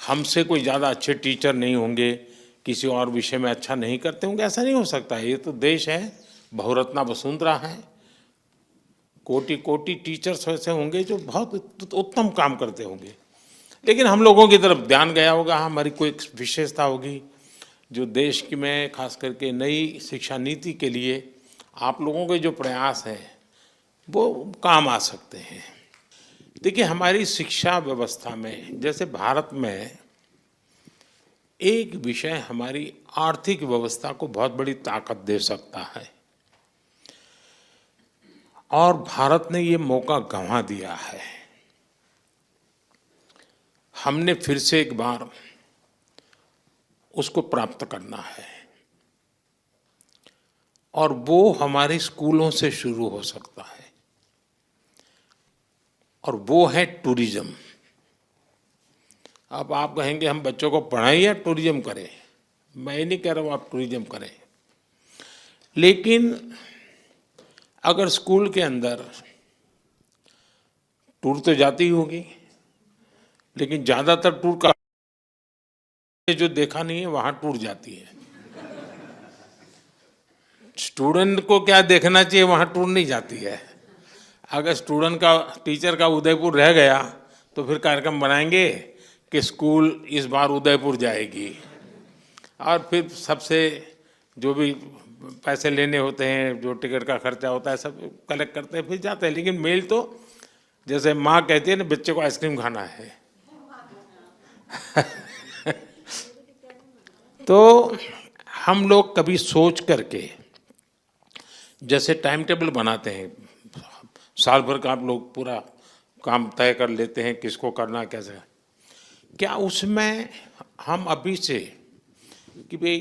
हमसे कोई ज़्यादा अच्छे टीचर नहीं होंगे, किसी और विषय में अच्छा नहीं करते होंगे, ऐसा नहीं हो सकता है। ये तो देश है, बहुरत्ना वसुंधरा है, कोटि कोटि टीचर्स ऐसे होंगे जो बहुत उत्तम काम करते होंगे। लेकिन हम लोगों की तरफ ध्यान गया होगा, हमारी कोई विशेषता होगी जो देश की में खास करके नई शिक्षा नीति के लिए आप लोगों के जो प्रयास हैं वो काम आ सकते हैं। देखिए, हमारी शिक्षा व्यवस्था में जैसे भारत में एक विषय हमारी आर्थिक व्यवस्था को बहुत बड़ी ताकत दे सकता है, और भारत ने ये मौका गंवा दिया है। हमने फिर से एक बार उसको प्राप्त करना है। और वो हमारे स्कूलों से शुरू हो सकता है, और वो है टूरिज्म। अब आप कहेंगे हम बच्चों को पढ़ाएं या टूरिज्म करें, मैं नहीं कह रहा हूँ आप टूरिज्म करें, लेकिन अगर स्कूल के अंदर टूर तो जाती ही होगी, लेकिन ज़्यादातर टूर का जो देखा नहीं है वहाँ टूर जाती है। स्टूडेंट को क्या देखना चाहिए, वहाँ टूर नहीं जाती है। अगर स्टूडेंट का टीचर का उदयपुर रह गया तो फिर कार्यक्रम बनाएंगे कि स्कूल इस बार उदयपुर जाएगी, और फिर सबसे जो भी पैसे लेने होते हैं, जो टिकट का खर्चा होता है, सब कलेक्ट करते हैं, फिर जाते हैं। लेकिन मेल तो जैसे माँ कहती है ना, बच्चे को आइसक्रीम खाना है तो हम लोग कभी सोच करके जैसे टाइम टेबल बनाते हैं, साल भर का आप लोग पूरा काम तय कर लेते हैं किसको करना कैसे, क्या उसमें हम अभी से कि भाई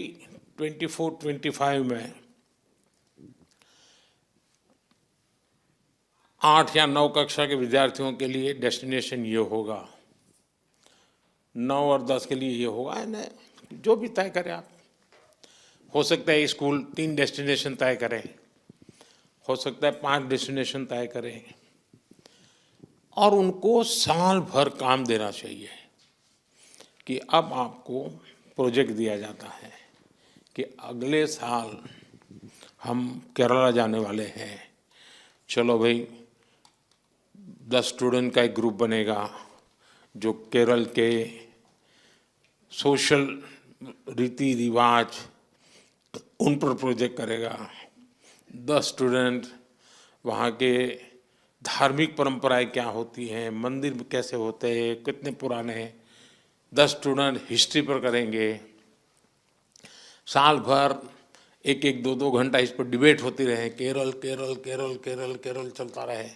24-25 में 8 या 9 कक्षा के विद्यार्थियों के लिए डेस्टिनेशन ये होगा, 9 और 10 के लिए ये होगा, ना जो भी तय करें आप। हो सकता है स्कूल 3 डेस्टिनेशन तय करें, हो सकता है 5 डेस्टिनेशन तय करें, और उनको साल भर काम देना चाहिए कि अब आपको प्रोजेक्ट दिया जाता है कि अगले साल हम केरला जाने वाले हैं, चलो भाई 10 स्टूडेंट का एक ग्रुप बनेगा जो केरल के सोशल रीति रिवाज उन पर प्रोजेक्ट करेगा, 10 स्टूडेंट वहाँ के धार्मिक परंपराएं क्या होती हैं, मंदिर कैसे होते हैं, कितने पुराने हैं, 10 स्टूडेंट हिस्ट्री पर करेंगे। साल भर 1-1, 2-2 घंटा इस पर डिबेट होती रहे, केरल केरल केरल केरल केरल चलता रहे,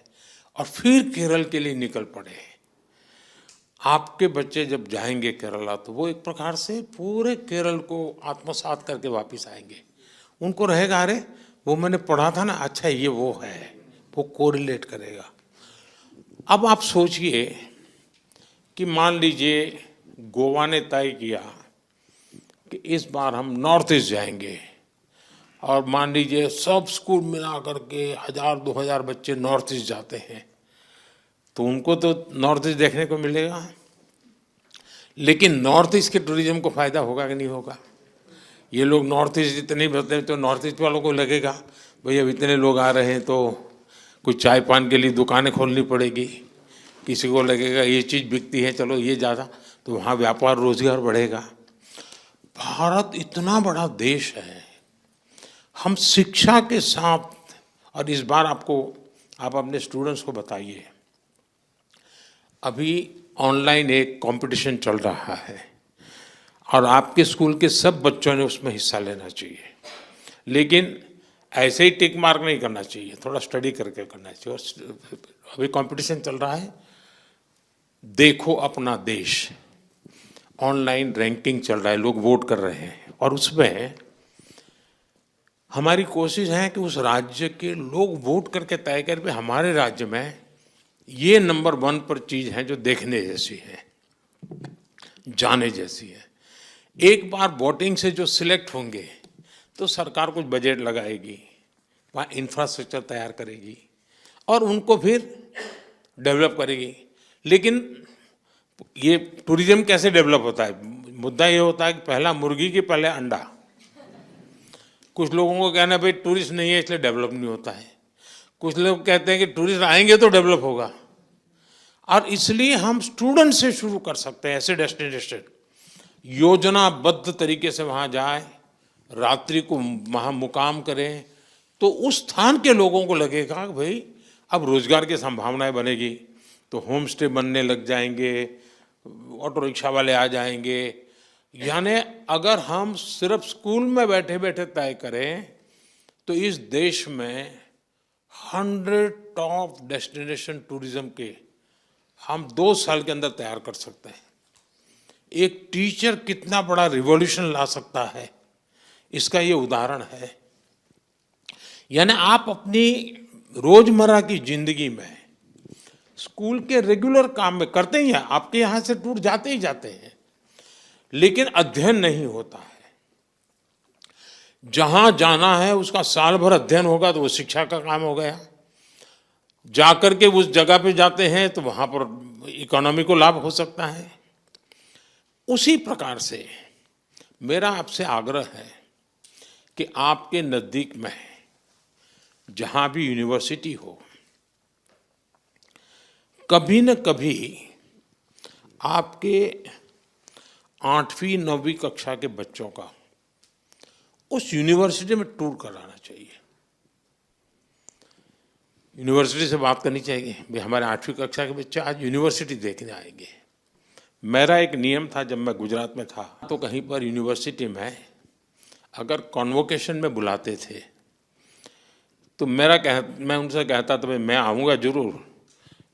और फिर केरल के लिए निकल पड़े। आपके बच्चे जब जाएंगे केरला तो वो एक प्रकार से पूरे केरल को आत्मसात करके वापस आएंगे। उनको रहेगा अरे वो मैंने पढ़ा था ना, अच्छा ये वो है, वो कोरिलेट करेगा। अब आप सोचिए कि मान लीजिए गोवा ने तय किया कि इस बार हम नॉर्थ ईस्ट जाएंगे, और मान लीजिए सब स्कूल मिला करके 1000-2000 बच्चे नॉर्थ ईस्ट जाते हैं, तो उनको तो नॉर्थ ईस्ट देखने को मिलेगा, लेकिन नॉर्थ ईस्ट के टूरिज्म को फायदा होगा कि नहीं होगा? ये लोग नॉर्थ ईस्ट इतने बढ़ते हैं तो नॉर्थ ईस्ट वालों को लगेगा भाई अब इतने लोग आ रहे हैं तो कुछ चाय पान के लिए दुकानें खोलनी पड़ेगी, किसी को लगेगा ये चीज़ बिकती है चलो ये ज़्यादा, तो वहाँ व्यापार रोजगार बढ़ेगा। भारत इतना बड़ा देश है, हम शिक्षा के साथ, और इस बार आप अपने स्टूडेंट्स को बताइए, अभी ऑनलाइन एक कंपटीशन चल रहा है और आपके स्कूल के सब बच्चों ने उसमें हिस्सा लेना चाहिए, लेकिन ऐसे ही टिक मार्क नहीं करना चाहिए, थोड़ा स्टडी करके करना चाहिए। और अभी कंपटीशन चल रहा है देखो अपना देश, ऑनलाइन रैंकिंग चल रहा है, लोग वोट कर रहे हैं, और उसमें हमारी कोशिश है कि उस राज्य के लोग वोट करके तय करें कि हमारे राज्य में ये नंबर 1 पर चीज़ है जो देखने जैसी है, जाने जैसी है। एक बार वोटिंग से जो सिलेक्ट होंगे तो सरकार कुछ बजट लगाएगी, वहाँ इंफ्रास्ट्रक्चर तैयार करेगी और उनको फिर डेवलप करेगी। लेकिन ये टूरिज्म कैसे डेवलप होता है? मुद्दा ये होता है कि पहला मुर्गी की पहले अंडा। कुछ लोगों को कहना है भाई टूरिस्ट नहीं है इसलिए डेवलप नहीं होता है, कुछ लोग कहते हैं कि टूरिस्ट आएंगे तो डेवलप होगा, और इसलिए हम स्टूडेंट से शुरू कर सकते हैं। ऐसे डेस्टिनेशन योजनाबद्ध तरीके से वहाँ जाए, रात्रि को वहाँ मुकाम करें, तो उस स्थान के लोगों को लगेगा कि भाई अब रोजगार की संभावनाएं बनेगी, तो होम स्टे बनने लग जाएंगे, ऑटो रिक्शा वाले आ जाएंगे। यानी अगर हम सिर्फ स्कूल में बैठे बैठे तय करें तो इस देश में 100 टॉप डेस्टिनेशन टूरिज्म के हम 2 साल के अंदर तैयार कर सकते हैं। एक टीचर कितना बड़ा रिवॉल्यूशन ला सकता है, इसका ये उदाहरण है। यानी आप अपनी रोजमर्रा की जिंदगी में स्कूल के रेगुलर काम में करते ही हैं, आपके यहाँ से टूर जाते ही जाते हैं, लेकिन अध्ययन नहीं होता है। जहां जाना है उसका साल भर अध्ययन होगा तो वो शिक्षा का काम हो गया। जाकर के उस जगह पे जाते हैं तो वहां पर इकोनॉमी को लाभ हो सकता है। उसी प्रकार से मेरा आपसे आग्रह है कि आपके नजदीक में जहां भी यूनिवर्सिटी हो, कभी न कभी आपके 8वीं 9वीं कक्षा के बच्चों का उस यूनिवर्सिटी में टूर कराना चाहिए। यूनिवर्सिटी से बात करनी चाहिए, भाई हमारे 8वीं कक्षा के बच्चे आज यूनिवर्सिटी देखने आएंगे। मेरा एक नियम था, जब मैं गुजरात में था तो कहीं पर यूनिवर्सिटी में अगर कॉन्वोकेशन में बुलाते थे तो मैं उनसे कहता था, भाई मैं आऊँगा जरूर,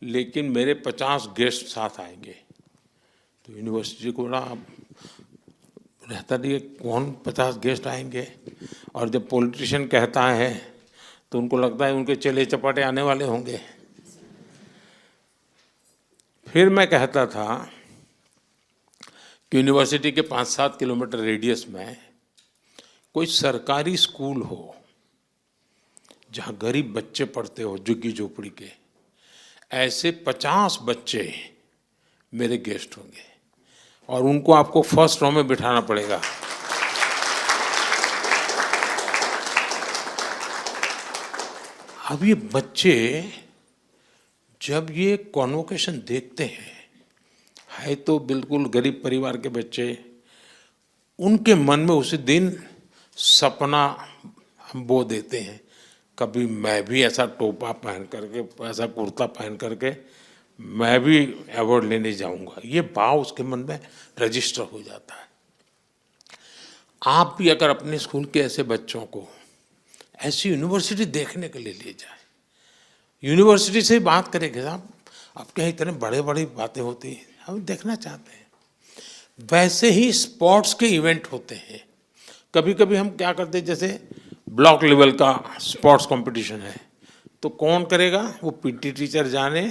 लेकिन मेरे 50 गेस्ट साथ आएंगे। तो यूनिवर्सिटी को बड़ा रहता नहीं, कौन 50 गेस्ट आएंगे। और जब पॉलिटिशियन कहता है तो उनको लगता है उनके चेले चपाटे आने वाले होंगे। फिर मैं कहता था कि यूनिवर्सिटी के 5-7 किलोमीटर रेडियस में कोई सरकारी स्कूल हो जहां गरीब बच्चे पढ़ते हो, झुग्गी झोपड़ी के, ऐसे 50 बच्चे मेरे गेस्ट होंगे और उनको आपको फर्स्ट रो में बिठाना पड़ेगा। अब ये बच्चे जब ये कॉन्वोकेशन देखते हैं, है तो बिल्कुल गरीब परिवार के बच्चे, उनके मन में उसी दिन सपना हम बो देते हैं, कभी मैं भी ऐसा टोपा पहन करके, ऐसा कुर्ता पहन करके मैं भी अवार्ड लेने जाऊंगा। ये भाव उसके मन में रजिस्टर हो जाता है। आप भी अगर अपने स्कूल के ऐसे बच्चों को ऐसी यूनिवर्सिटी देखने के लिए ले जाए, यूनिवर्सिटी से बात करेंगे, साहब आपके यहाँ इतने बड़े बड़ी बातें होती हैं, हम देखना चाहते हैं। वैसे ही स्पोर्ट्स के इवेंट होते हैं। कभी कभी हम क्या करते हैं, जैसे ब्लॉक लेवल का स्पोर्ट्स कंपटीशन है तो कौन करेगा, वो पीटी टीचर जाने,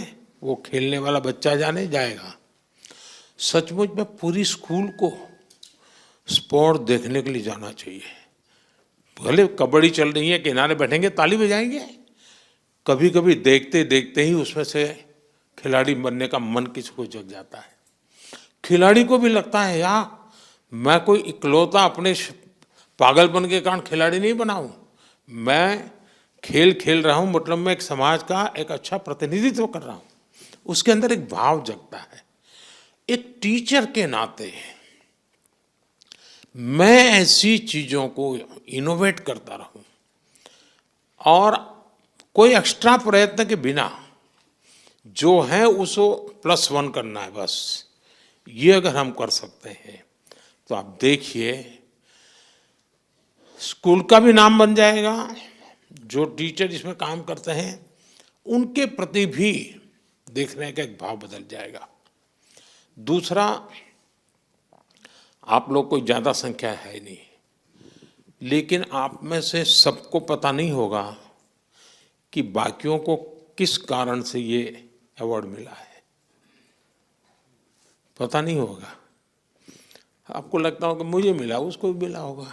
वो खेलने वाला बच्चा जाने जाएगा। सचमुच में पूरी स्कूल को स्पोर्ट देखने के लिए जाना चाहिए। भले कबड्डी चल रही है, किनारे बैठेंगे, ताली बजाएंगे, कभी कभी देखते देखते ही उसमें से खिलाड़ी बनने का मन किसी को जग जाता है। खिलाड़ी को भी लगता है, यार मैं कोई इकलौता अपने पागलपन के कारण खिलाड़ी नहीं बना हूं, मैं खेल खेल रहा हूं, मतलब मैं एक समाज का एक अच्छा प्रतिनिधित्व कर रहा हूं। उसके अंदर एक भाव जगता है। एक टीचर के नाते मैं ऐसी चीजों को इनोवेट करता रहूं और कोई एक्स्ट्रा प्रयत्न के बिना जो है उसको +1 करना है बस। ये अगर हम कर सकते हैं तो आप देखिए स्कूल का भी नाम बन जाएगा, जो टीचर इसमें काम करते हैं उनके प्रति भी देखने का एक भाव बदल जाएगा। दूसरा, आप लोग कोई ज़्यादा संख्या है नहीं, लेकिन आप में से सबको पता नहीं होगा कि बाकियों को किस कारण से ये अवार्ड मिला है, पता नहीं होगा। आपको लगता होगा मुझे मिला, उसको भी मिला होगा,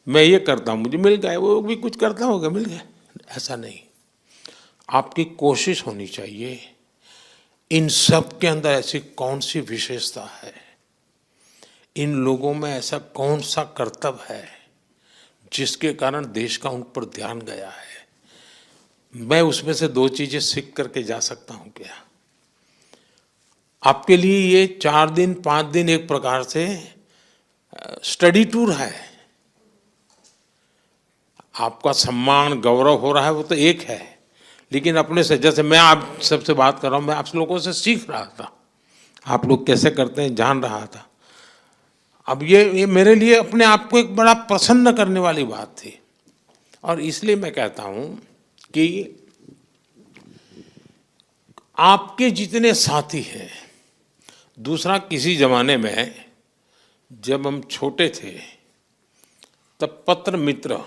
मैं ये करता हूँ मुझे मिल गया, वो भी कुछ करता होगा मिल गया। ऐसा नहीं, आपकी कोशिश होनी चाहिए इन सब के अंदर ऐसी कौन सी विशेषता है, इन लोगों में ऐसा कौन सा कर्तव्य है जिसके कारण देश का उन पर ध्यान गया है। मैं उसमें से 2 चीजें सीख करके जा सकता हूं क्या? आपके लिए ये 4 दिन 5 दिन एक प्रकार से स्टडी टूर है। आपका सम्मान गौरव हो रहा है वो तो एक है, लेकिन अपने से, जैसे मैं आप सबसे बात कर रहा हूं, मैं आप लोगों से सीख रहा था, आप लोग कैसे करते हैं जान रहा था। अब ये मेरे लिए अपने आप को एक बड़ा प्रसन्न करने वाली बात थी। और इसलिए मैं कहता हूं कि आपके जितने साथी हैं, दूसरा किसी जमाने में जब हम छोटे थे तब पत्र मित्र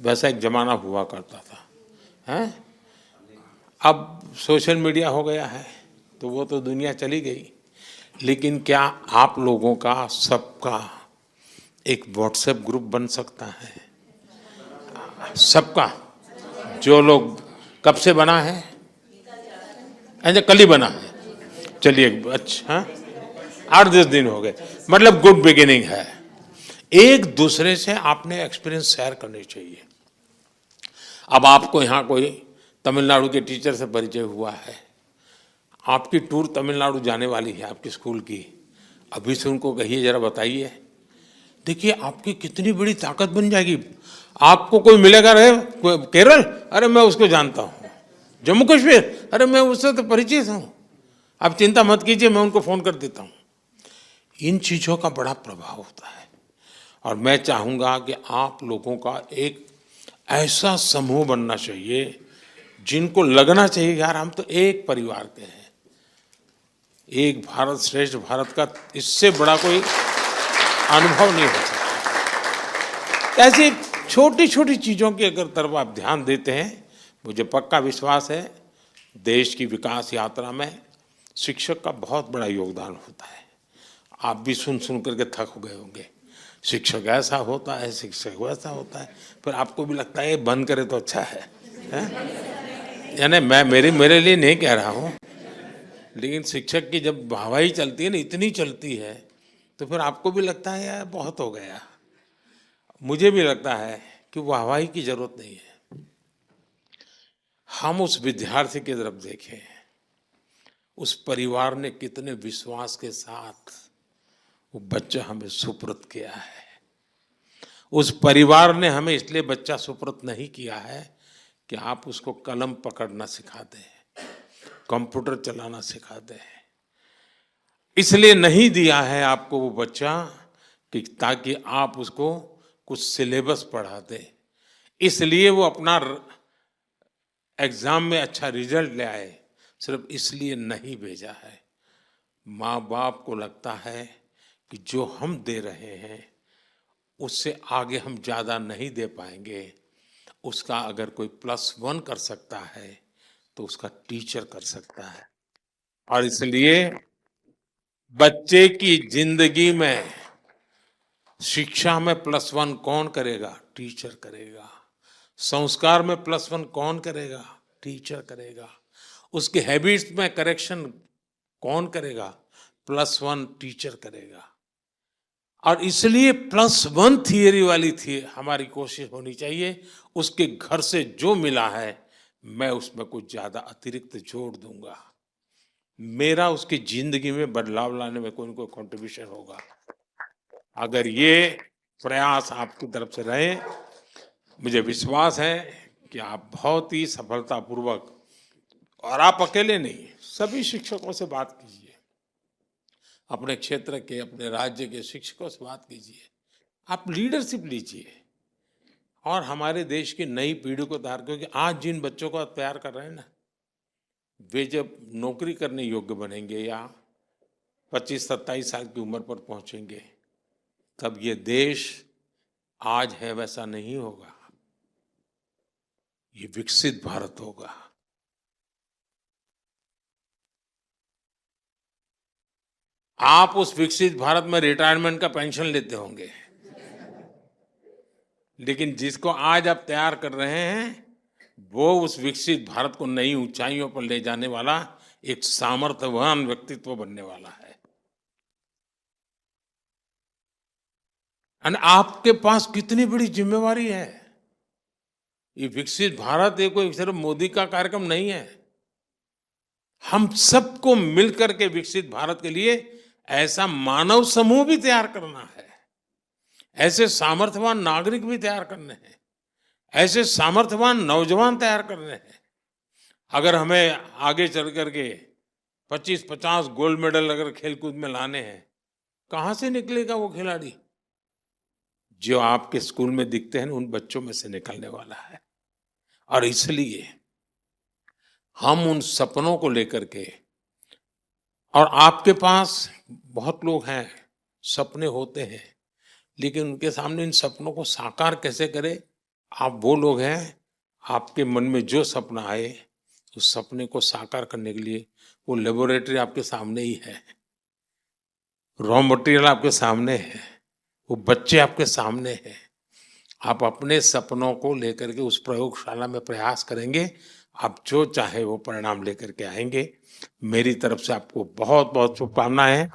वैसा एक जमाना हुआ करता था, हैं? अब सोशल मीडिया हो गया है तो वो तो दुनिया चली गई, लेकिन क्या आप लोगों का सबका एक व्हाट्सएप ग्रुप बन सकता है? सबका, जो लोग कब से बना है? अच्छा, कल ही बना है, चलिए अच्छा, 8-10 दिन हो गए, मतलब गुड बिगिनिंग है। एक दूसरे से आपने एक्सपीरियंस शेयर करनी चाहिए। अब आपको यहाँ कोई तमिलनाडु के टीचर से परिचय हुआ है, आपकी टूर तमिलनाडु जाने वाली है आपके स्कूल की, अभी से उनको कहिए जरा बताइए, देखिए आपकी कितनी बड़ी ताकत बन जाएगी। आपको कोई मिलेगा, रहे केरल, अरे मैं उसको जानता हूँ, जम्मू कश्मीर, अरे मैं उससे तो परिचित हूँ, आप चिंता मत कीजिए, मैं उनको फ़ोन कर देता हूँ। इन चीज़ों का बड़ा प्रभाव होता है और मैं चाहूँगा कि आप लोगों का एक ऐसा समूह बनना चाहिए जिनको लगना चाहिए यार हम तो एक परिवार के हैं, एक भारत श्रेष्ठ भारत का इससे बड़ा कोई अनुभव नहीं हो सकता। ऐसी छोटी छोटी चीज़ों की अगर तरफ आप ध्यान देते हैं, मुझे पक्का विश्वास है देश की विकास यात्रा में शिक्षक का बहुत बड़ा योगदान होता है। आप भी सुन सुन करके थक गए होंगे, शिक्षक ऐसा होता है, शिक्षक वैसा होता है, पर आपको भी लगता है बंद करे तो अच्छा है, यानी मैं मेरे लिए नहीं कह रहा हूँ, लेकिन शिक्षक की जब वाहवाही चलती है ना, इतनी चलती है, तो फिर आपको भी लगता है यार बहुत हो गया। मुझे भी लगता है कि वाहवाही की जरूरत नहीं है। हम उस विद्यार्थी की तरफ देखें, उस परिवार ने कितने विश्वास के साथ वो बच्चा हमें सुपुर्द किया है। उस परिवार ने हमें इसलिए बच्चा सुपुर्द नहीं किया है कि आप उसको कलम पकड़ना सिखा दें, कंप्यूटर चलाना सिखा दें, इसलिए नहीं दिया है आपको वो बच्चा कि ताकि आप उसको कुछ सिलेबस पढ़ा दें, इसलिए वो अपना एग्जाम में अच्छा रिजल्ट ले आए, सिर्फ इसलिए नहीं भेजा है। माँ बाप को लगता है कि जो हम दे रहे हैं उससे आगे हम ज़्यादा नहीं दे पाएंगे, उसका अगर कोई +1 कर सकता है तो उसका टीचर कर सकता है। और इसलिए बच्चे की जिंदगी में शिक्षा में +1 कौन करेगा? टीचर करेगा। संस्कार में +1 कौन करेगा? टीचर करेगा। उसके हैबिट्स में करेक्शन कौन करेगा? +1 टीचर करेगा। और इसलिए +1 थियरी वाली थी हमारी कोशिश होनी चाहिए, उसके घर से जो मिला है मैं उसमें कुछ ज़्यादा अतिरिक्त जोड़ दूंगा, मेरा उसकी जिंदगी में बदलाव लाने में कोई न कोई कंट्रीब्यूशन होगा। अगर ये प्रयास आपकी तरफ से रहे, मुझे विश्वास है कि आप बहुत ही सफलतापूर्वक, और आप अकेले नहीं, सभी शिक्षकों से बात कीजिए, अपने क्षेत्र के, अपने राज्य के शिक्षकों से बात कीजिए, आप लीडरशिप लीजिए और हमारे देश की नई पीढ़ी को तैयार, क्योंकि आज जिन बच्चों को तैयार कर रहे हैं ना, वे जब नौकरी करने योग्य बनेंगे या 25-27 साल की उम्र पर पहुंचेंगे, तब ये देश आज है वैसा नहीं होगा, ये विकसित भारत होगा। आप उस विकसित भारत में रिटायरमेंट का पेंशन लेते होंगे, लेकिन जिसको आज आप तैयार कर रहे हैं वो उस विकसित भारत को नई ऊंचाइयों पर ले जाने वाला एक सामर्थ्यवान व्यक्तित्व बनने वाला है। और आपके पास कितनी बड़ी जिम्मेवारी है। ये विकसित भारत ये कोई सिर्फ मोदी का कार्यक्रम नहीं है, हम सबको मिलकर के विकसित भारत के लिए ऐसा मानव समूह भी तैयार करना है, ऐसे सामर्थ्यवान नागरिक भी तैयार करने हैं, ऐसे सामर्थ्यवान नौजवान तैयार करने हैं। अगर हमें आगे चल करके 25-50 गोल्ड मेडल अगर खेलकूद में लाने हैं, कहाँ से निकलेगा वो खिलाड़ी? जो आपके स्कूल में दिखते हैं उन बच्चों में से निकलने वाला है। और इसलिए हम उन सपनों को लेकर के, और आपके पास बहुत लोग हैं, सपने होते हैं, लेकिन उनके सामने इन सपनों को साकार कैसे करें, आप वो लोग हैं, आपके मन में जो सपना आए उस सपने को साकार करने के लिए वो लेबोरेटरी आपके सामने ही है, रॉ मटेरियल आपके सामने है, वो बच्चे आपके सामने हैं। आप अपने सपनों को लेकर के उस प्रयोगशाला में प्रयास करेंगे, आप जो चाहे वो परिणाम लेकर के आएंगे। मेरी तरफ से आपको बहुत बहुत शुभकामनाएं हैं।